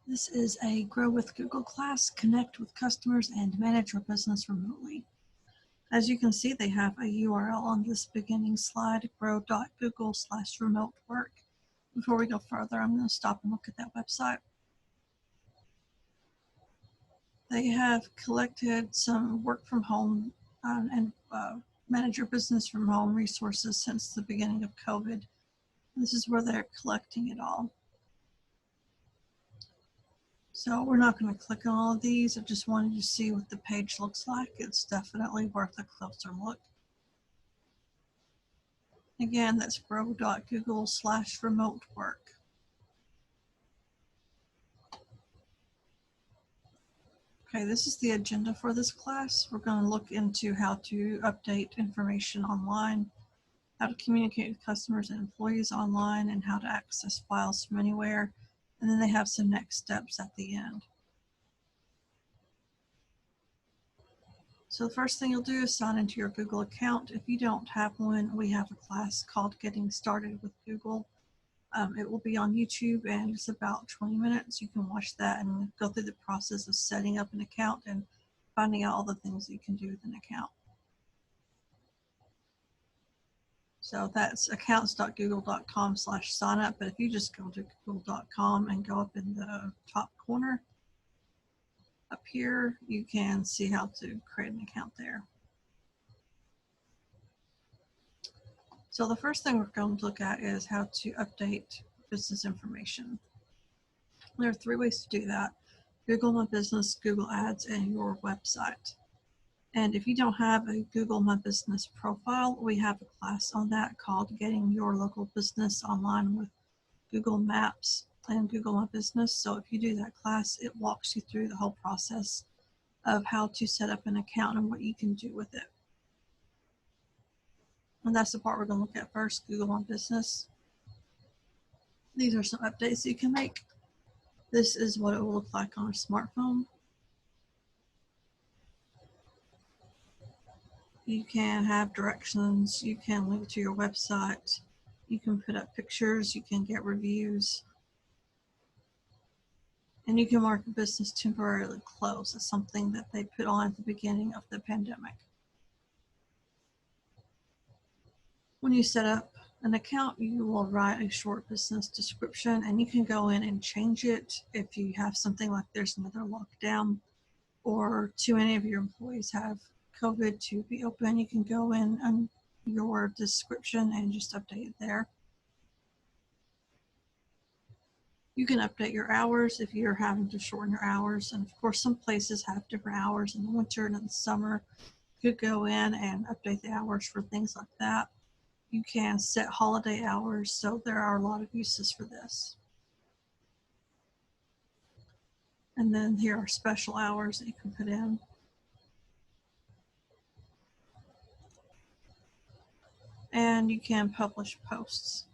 This is a Grow with Google class, connect with customers and manage your business remotely. As you can see, they have a URL on this beginning slide, grow.google/remote work. Before we go further, I'm going to stop and look at that website. They have collected some work from home and manage your business from home resources since the beginning of COVID. This is where they're collecting it all. So we're not going to click on all of these. I just wanted you to see what the page looks like. It's definitely worth a closer look. Again, that's grow.google/remote work. Okay, this is the agenda for this class. We're going to look into how to update information online, how to communicate with customers and employees online, and how to access files from anywhere. And then they have some next steps at the end. So the first thing you'll do is sign into your Google account. If you don't have one, we have a class called Getting Started with Google. It will be on YouTube and it's about 20 minutes. You can watch that and go through the process of setting up an account and finding out all the things that you can do with an account. So that's accounts.google.com/signup. But if you just go to google.com and go up in the top corner, up here, you can see how to create an account there. So the first thing we're going to look at is how to update business information. There are 3 ways to do that: Google My Business, Google Ads, and your website. And if you don't have a Google My Business profile, we have a class on that called Getting Your Local Business Online with Google Maps and Google My Business. So if you do that class, it walks you through the whole process of how to set up an account and what you can do with it. And that's the part we're going to look at first, Google My Business. These are some updates you can make. This is what it will look like on a smartphone. You can have directions, you can link to your website, you can put up pictures, you can get reviews, and you can mark a business temporarily closed. That's something that they put on at the beginning of the pandemic. When you set up an account, you will write a short business description, and you can go in and change it if you have something like there's another lockdown or too many of your employees have COVID to be open. You can go in on your description and just update it there. You can update your hours if you're having to shorten your hours. And of course, some places have different hours in the winter and in the summer. You could go in and update the hours for things like that. You can set holiday hours, so there are a lot of uses for this. And then here are special hours that you can put in. And you can publish posts.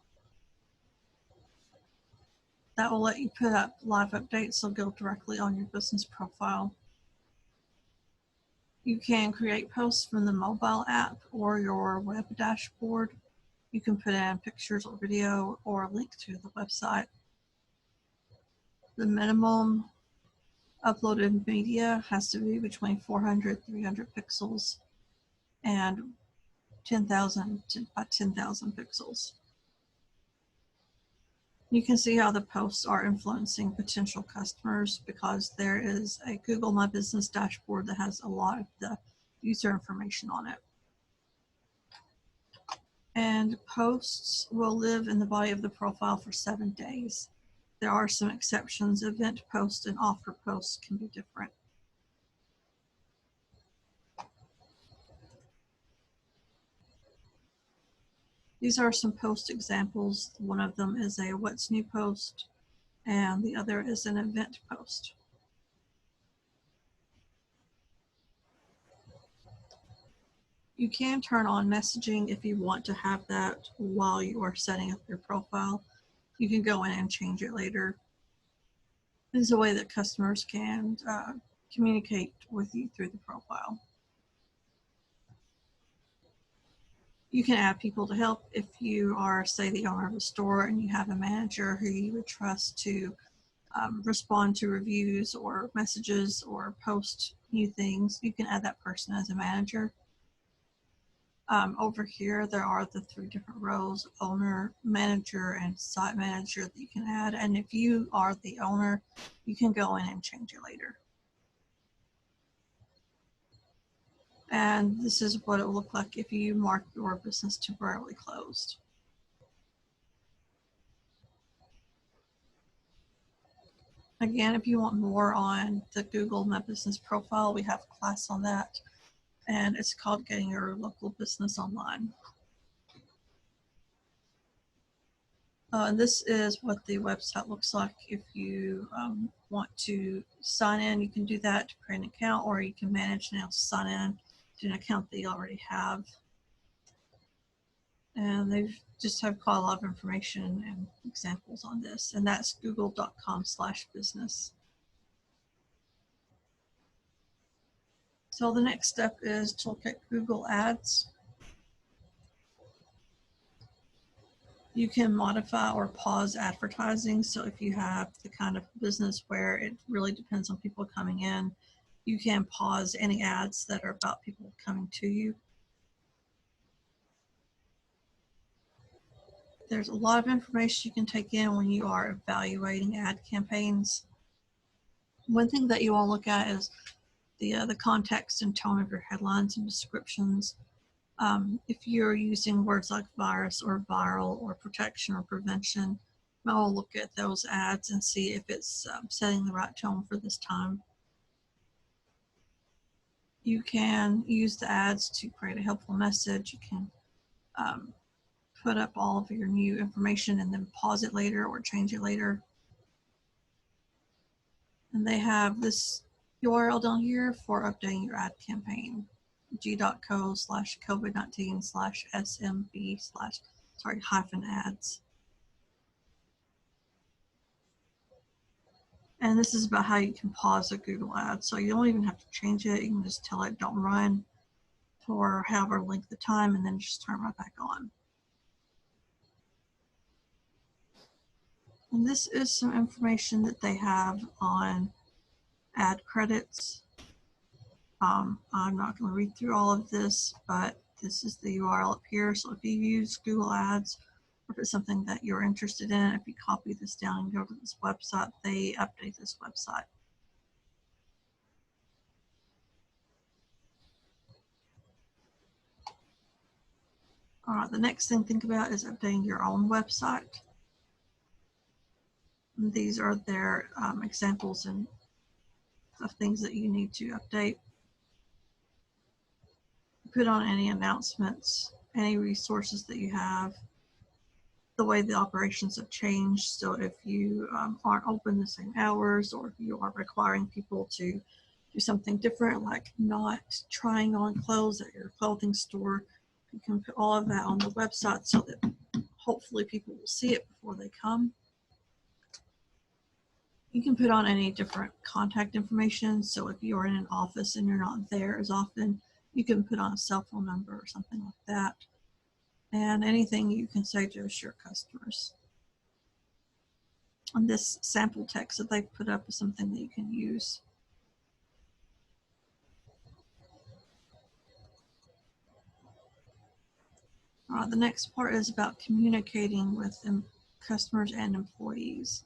That will let you put up live updates. They'll go directly on your business profile. You can create posts from the mobile app or your web dashboard. You can put in pictures or video or a link to the website. The minimum uploaded media has to be between 400, 300 pixels and 10,000 by 10,000 pixels. You can see how the posts are influencing potential customers because there is a Google My Business dashboard that has a lot of the user information on it. And posts will live in the body of the profile for 7 days. There are some exceptions. Event posts and offer posts can be different. These are some post examples. One of them is a What's New post, and the other is an event post. You can turn on messaging if you want to have that while you are setting up your profile. You can go in and change it later. This is a way that customers can communicate with you through the profile. You can add people to help if you are, say, the owner of a store and you have a manager who you would trust to respond to reviews or messages or post new things, you can add that person as a manager. Over here, there are the 3 different roles: owner, manager, and site manager that you can add. And if you are the owner, you can go in and change it later. And this is what it will look like if you mark your business temporarily closed. Again, if you want more on the Google My Business profile, we have a class on that, and it's called Getting Your Local Business Online. And this is what the website looks like. If you want to sign in, you can do that to create an account, or you can manage now to sign in to an account that you already have. And they just have quite a lot of information and examples on this, and that's google.com/business. So the next step is to look at Google Ads. You can modify or pause advertising. So if you have the kind of business where it really depends on people coming in, you can pause any ads that are about people coming to you. There's a lot of information you can take in when you are evaluating ad campaigns. One thing that you want to look at is the context and tone of your headlines and descriptions. If you're using words like virus or viral or protection or prevention, I'll look at those ads and see if it's setting the right tone for this time. You can use the ads to create a helpful message. You can put up all of your new information and then pause it later or change it later. And they have this URL down here for updating your ad campaign: g.co/covid19/smb/ads. And this is about how you can pause a Google ad. So you don't even have to change it. You can just tell it don't run for however length of time and then just turn right back on. And this is some information that they have on ad credits. I'm not going to read through all of this, but this is the URL up here. So if you use Google Ads, or if it's something that you're interested in, if you copy this down and go to this website, they update this website. All right, the next thing to think about is updating your own website. And these are their examples and of things that you need to update. Put on any announcements, any resources that you have, the way the operations have changed. So if you aren't open the same hours, or if you are requiring people to do something different, like not trying on clothes at your clothing store, you can put all of that on the website so that hopefully people will see it before they come. You can put on any different contact information. So if you're in an office and you're not there as often, you can put on a cell phone number or something like that. And anything you can say to assure customers. And this sample text that they've put up is something that you can use. The next part is about communicating with customers and employees.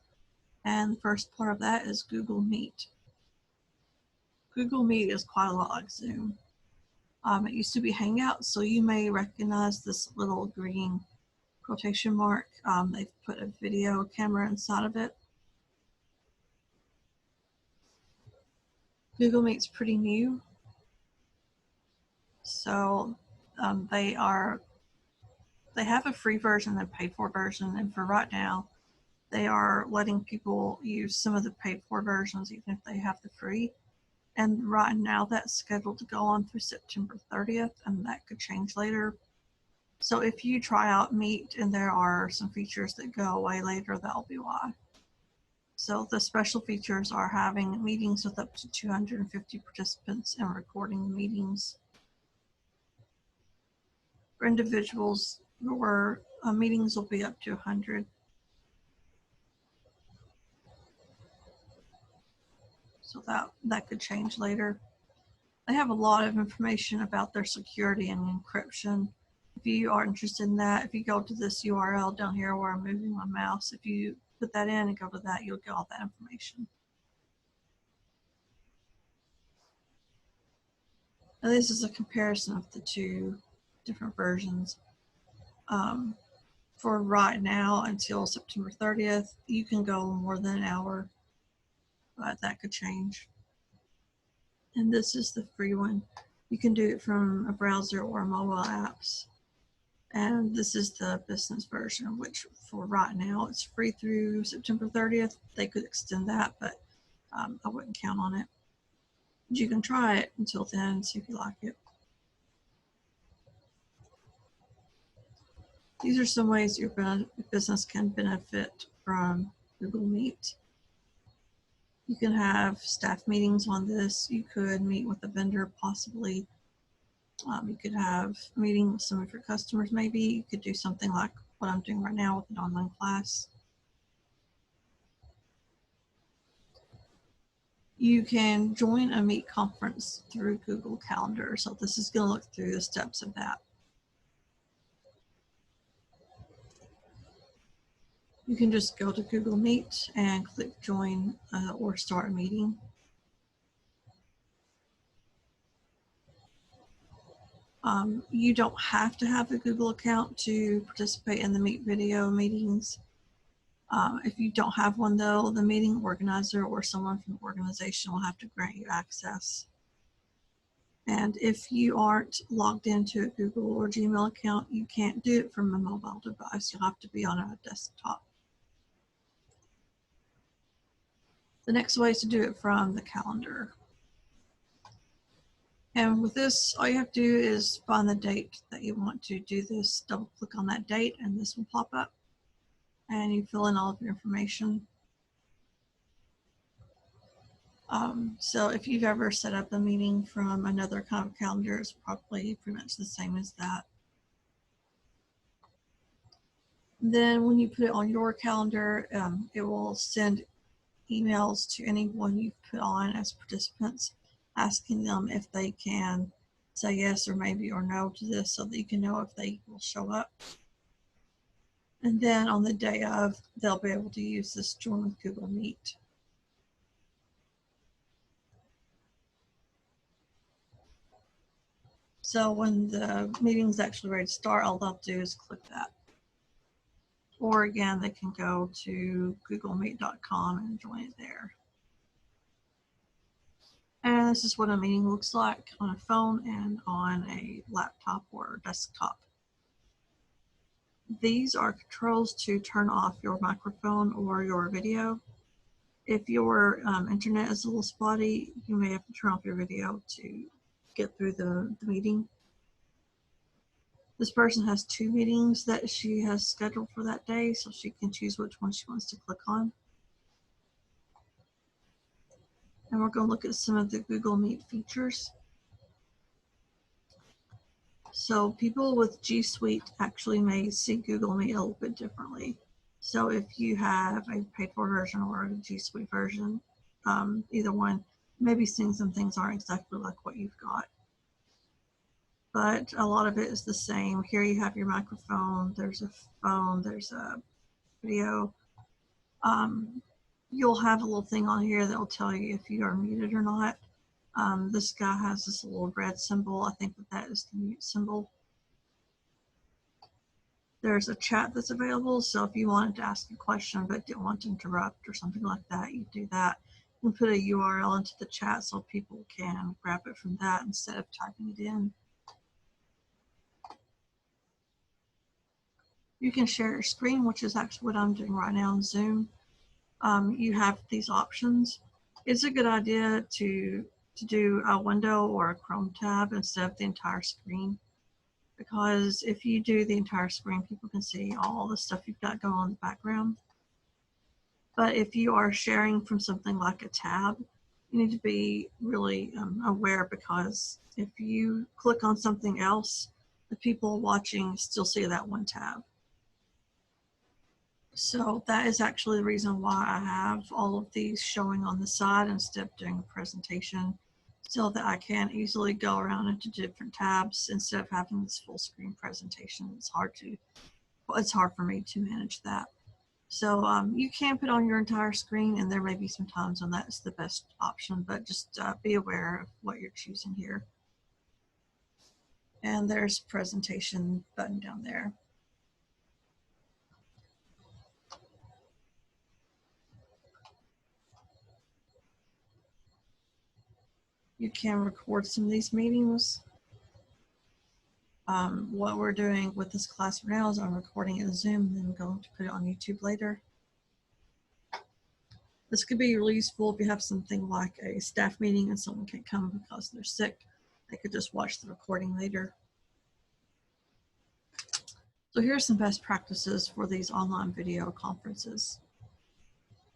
And the first part of that is Google Meet. Google Meet is quite a lot like Zoom. It used to be Hangout, so you may recognize this little green quotation mark. They've put a video camera inside of it. Google Meet's pretty new. So they have a free version and a paid for version, and for right now, they are letting people use some of the paid for versions even if they have the free. And right now that's scheduled to go on through September 30th, and that could change later. So if you try out Meet and there are some features that go away later, that'll be why. So the special features are having meetings with up to 250 participants and recording the meetings. For individuals, your meetings will be up to 100. So that could change later. They have a lot of information about their security and encryption. If you are interested in that, if you go to this URL down here where I'm moving my mouse, if you put that in and go to that, you'll get all that information. Now this is a comparison of the two different versions. For right now until September 30th, you can go more than an hour, but that could change. And this is the free one. You can do it from a browser or mobile apps. And this is the business version, which for right now, it's free through September 30th. They could extend that, but I wouldn't count on it. But you can try it until then and see if you like it. These are some ways your business can benefit from Google Meet. You can have staff meetings on this. You could meet with a vendor possibly. You could have a meeting with some of your customers maybe. You could do something like what I'm doing right now with an online class. You can join a Meet conference through Google Calendar. So this is going to look through the steps of that. You can just go to Google Meet and click join or start a meeting. You don't have to have a Google account to participate in the Meet video meetings. If you don't have one though, the meeting organizer or someone from the organization will have to grant you access. And if you aren't logged into a Google or Gmail account, you can't do it from a mobile device. You'll have to be on a desktop. The next way is to do it from the calendar. And with this, all you have to do is find the date that you want to do this, double click on that date, and this will pop up. And you fill in all of your information. So if you've ever set up a meeting from another kind of calendar, it's probably pretty much the same as that. Then when you put it on your calendar, it will send emails to anyone you've put on as participants, asking them if they can say yes or maybe or no to this so that you can know if they will show up. And then on the day of, they'll be able to use this Join with Google Meet. So when the meeting's actually ready to start, all they'll do is click that. Or again, they can go to googlemeet.com and join it there. And this is what a meeting looks like on a phone and on a laptop or desktop. These are controls to turn off your microphone or your video. If your internet is a little spotty, you may have to turn off your video to get through the meeting. This person has 2 meetings that she has scheduled for that day, so she can choose which one she wants to click on. And we're going to look at some of the Google Meet features. So people with G Suite actually may see Google Meet a little bit differently. So if you have a paid for version or a G Suite version, either one, maybe seeing some things aren't exactly like what you've got. But a lot of it is the same. Here you have your microphone, there's a phone, there's a video. You'll have a little thing on here that will tell you if you are muted or not. This guy has this little red symbol. I think that is the mute symbol. There's a chat that's available, so if you wanted to ask a question but didn't want to interrupt or something like that, you do that. You can put a URL into the chat so people can grab it from that instead of typing it in. You can share your screen, which is actually what I'm doing right now in Zoom. You have these options. It's a good idea to do a window or a Chrome tab instead of the entire screen, because if you do the entire screen, people can see all the stuff you've got going on in the background. But if you are sharing from something like a tab, you need to be really aware, because if you click on something else, the people watching still see that one tab. So that is actually the reason why I have all of these showing on the side instead of doing a presentation, so that I can easily go around into different tabs instead of having this full screen presentation. It's hard for me to manage that. So you can put on your entire screen, and there may be some times when that's the best option, but just be aware of what you're choosing here. And there's presentation button down there. You can record some of these meetings. What we're doing with this class right now is I'm recording it in Zoom and then going to put it on YouTube later. This could be really useful if you have something like a staff meeting and someone can't come because they're sick. They could just watch the recording later. So here are some best practices for these online video conferences.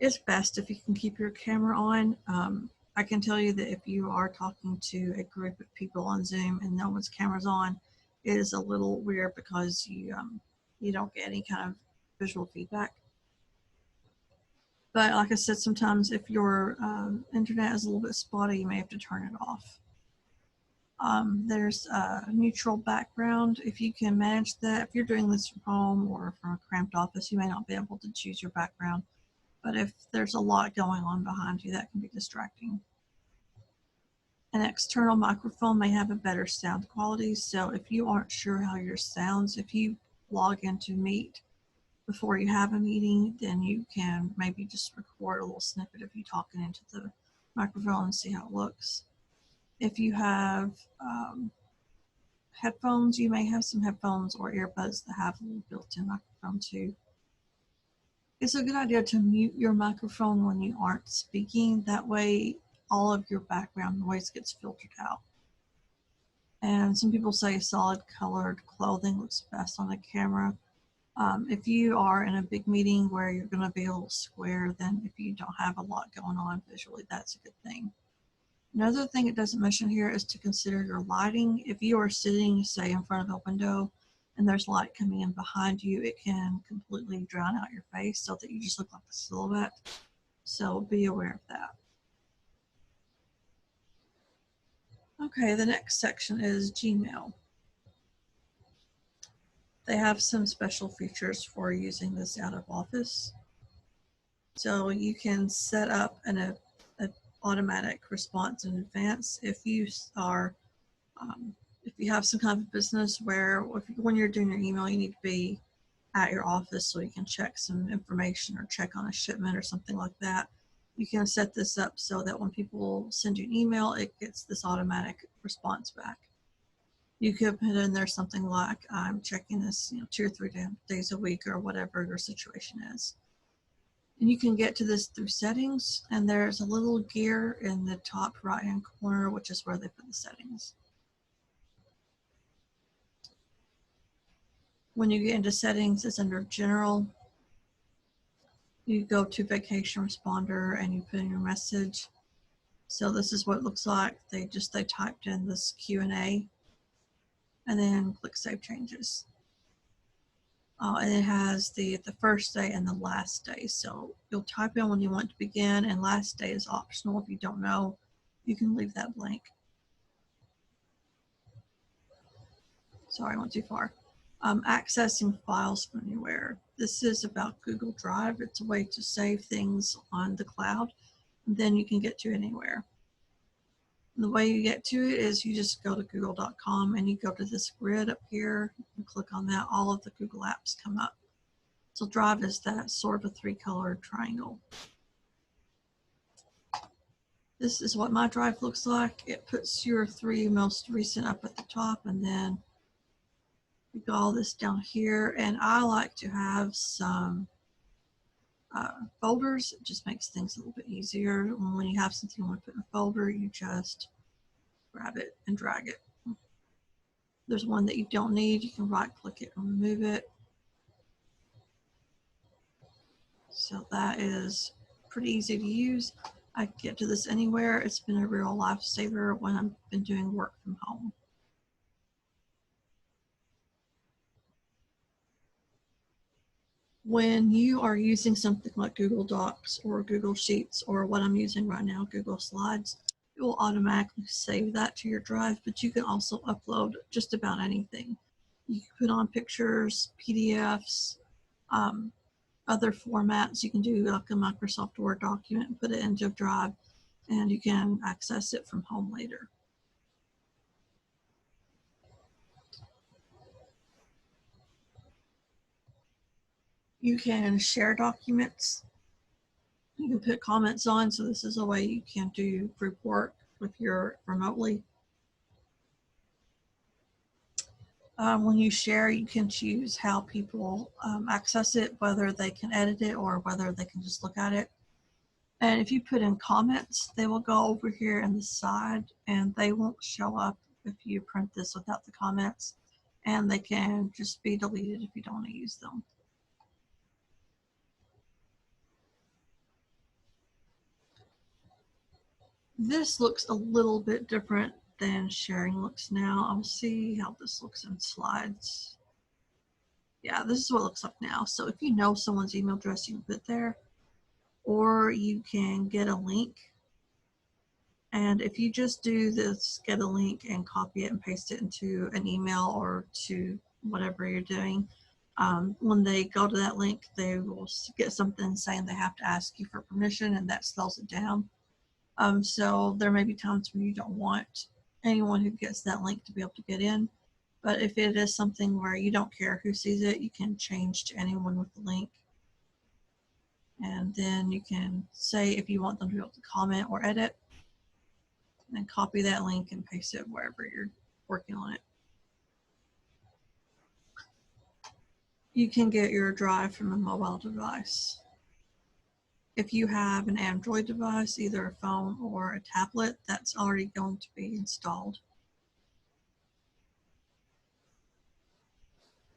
It's best if you can keep your camera on. I can tell you that if you are talking to a group of people on Zoom and no one's camera's on, it is a little weird because you don't get any kind of visual feedback. But like I said, sometimes if your internet is a little bit spotty, you may have to turn it off. There's a neutral background. If you can manage that, if you're doing this from home or from a cramped office, you may not be able to choose your background. But if there's a lot going on behind you, that can be distracting. An external microphone may have a better sound quality. So if you aren't sure how yours sounds, if you log into Meet before you have a meeting, then you can maybe just record a little snippet of you talking into the microphone and see how it looks. If you have headphones, you may have some headphones or earbuds that have a little built-in microphone too. It's a good idea to mute your microphone when you aren't speaking. That way, all of your background noise gets filtered out. And some people say solid colored clothing looks best on the camera. If you are in a big meeting where you're going to be a little square, then if you don't have a lot going on visually, that's a good thing. Another thing it doesn't mention here is to consider your lighting. If you are sitting, say, in front of a window and there's light coming in behind you, it can completely drown out your face so that you just look like a silhouette. So be aware of that. Okay, the next section is Gmail. They have some special features for using this out of office. So you can set up an automatic response in advance if you are if you have some kind of business where when you're doing your email, you need to be at your office so you can check some information or check on a shipment or something like that. You can set this up so that when people send you an email, it gets this automatic response back. You could put in there something like, I'm checking this 2 or 3 days a week or whatever your situation is. And you can get to this through settings, and there's a little gear in the top right-hand corner, which is where they put the settings. When you get into settings, it's under General. You go to Vacation Responder and you put in your message. So this is what it looks like. They typed in this Q&A and then click Save Changes. And it has the first day and the last day. So you'll type in when you want to begin, and last day is optional. If you don't know, you can leave that blank. Sorry, I went too far. Accessing files from anywhere. This is about Google Drive. It's a way to save things on the cloud, and then you can get to anywhere. And the way you get to it is you just go to google.com and you go to this grid up here and click on that. All of the Google apps come up. So Drive is that sort of a 3-colored triangle. This is what my Drive looks like. It puts your 3 most recent up at the top, and then we got all this down here. And I like to have some folders. It just makes things a little bit easier. When you have something you want to put in a folder, you just grab it and drag it. There's one that you don't need. You can right click it and remove it. So that is pretty easy to use. I can get to this anywhere. It's been a real lifesaver when I've been doing work from home. when you are using something like Google Docs or Google Sheets or what I'm using right now, Google Slides, it will automatically save that to your drive, but you can also upload just about anything. You can put on pictures, PDFs, other formats. You can do like a Microsoft Word document and put it into a drive, and you can access it from home later. You can share documents. You can put comments on, so this is a way you can do group work if you're remotely. When you share, you can choose how people access it, whether they can edit it or whether they can just look at it. And if you put in comments, they will go over here in the side and they won't show up if you print this without the comments, and they can just be deleted if you don't want to use them. This looks a little bit different than sharing looks now. I'll see how this looks in slides. Yeah, this is what it looks like now. So if you know someone's email address, you can put there, or you can get a link. And if you just do this, get a link and copy it and paste it into an email or to whatever you're doing, when they go to that link, they will get something saying they have to ask you for permission, and that slows it down. So there may be times when you don't want anyone who gets that link to be able to get in. But if it is something where you don't care who sees it, you can change to anyone with the link. And then you can say if you want them to be able to comment or edit, and then copy that link and paste it wherever you're working on it. You can get your drive from a mobile device. If you have an Android device, either a phone or a tablet, that's already going to be installed.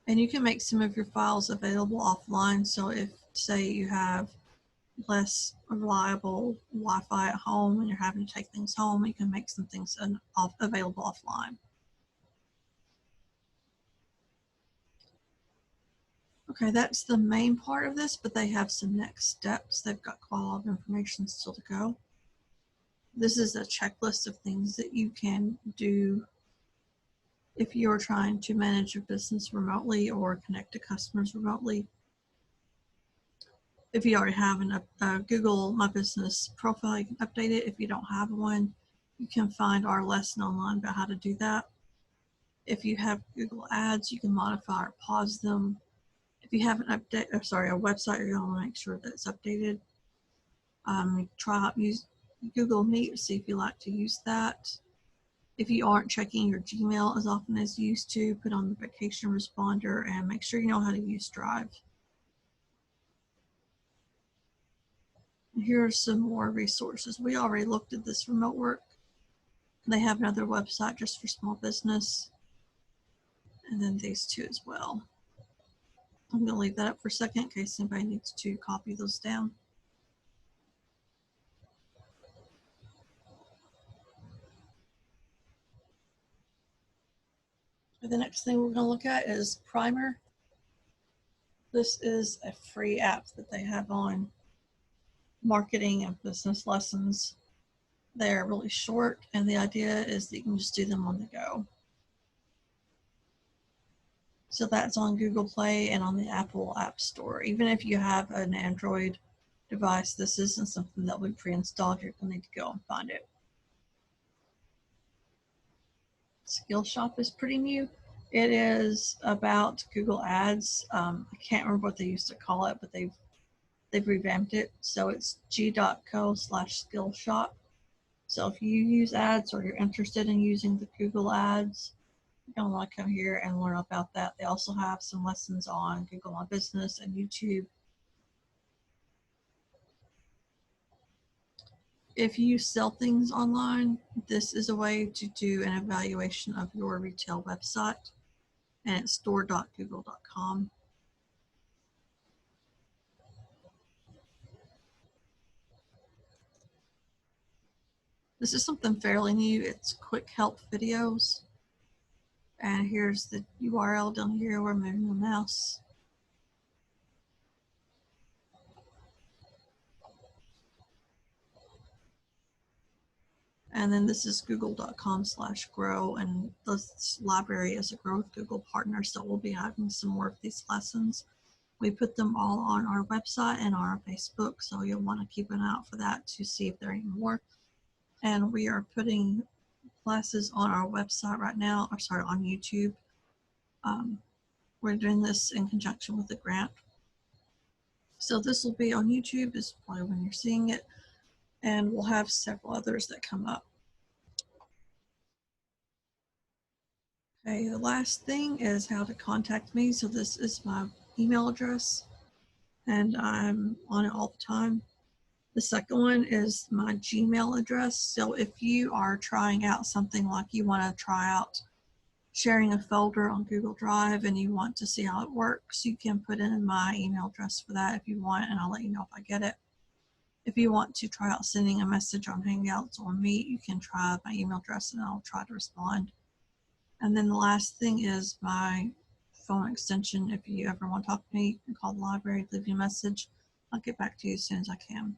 And you can make some of your files available offline. So if, say, you have less reliable Wi-Fi at home and you're having to take things home, you can make some things available offline. Okay, that's the main part of this, but they have some next steps. They've got quite a lot of information still to go. This is a checklist of things that you can do if you're trying to manage your business remotely or connect to customers remotely. If you already have a Google My Business profile, you can update it. If you don't have one, you can find our lesson online about how to do that. If you have Google Ads, you can modify or pause them. If you have a website, you're going to want to make sure that it's updated. Try out use Google Meet, see if you like to use that. If you aren't checking your Gmail as often as you used to, put on the vacation responder and make sure you know how to use Drive. Here are some more resources. We already looked at this remote work. They have another website just for small business, and then these two as well. I'm going to leave that up for a second in case anybody needs to copy those down. The next thing we're going to look at is Primer. This is a free app that they have on marketing and business lessons. They're really short, and the idea is that you can just do them on the go. So that's on Google Play and on the Apple App Store. Even if you have an Android device, this isn't something that we pre-installed. You're going to need to go and find it. Skillshop is pretty new. It is about Google Ads. I can't remember what they used to call it, but they've revamped it. So it's g.co/Skillshop. So if you use ads or you're interested in using the Google Ads, you're going to want to come here and learn about that. They also have some lessons on Google My Business and YouTube. If you sell things online, this is a way to do an evaluation of your retail website, and it's store.google.com. This is something fairly new. It's quick help videos. And here's the URL down here. We're moving the mouse. And then this is google.com/grow, and this library is a Grow with Google partner, so we'll be having some more of these lessons. We put them all on our website and our Facebook, so you'll want to keep an eye out for that to see if there are any more. And we are putting classes on our website right now, or sorry, on YouTube. We're doing this in conjunction with the grant. So this will be on YouTube, is probably when you're seeing it, and we'll have several others that come up. Okay, the last thing is how to contact me. So this is my email address, and I'm on it all the time. The second one is my Gmail address. So if you are trying out something, like you want to try out sharing a folder on Google Drive and you want to see how it works, you can put in my email address for that if you want, and I'll let you know if I get it. If you want to try out sending a message on Hangouts or Meet, you can try my email address and I'll try to respond. And then the last thing is my phone extension. If you ever want to talk to me, you can call the library, leave me a message. I'll get back to you as soon as I can.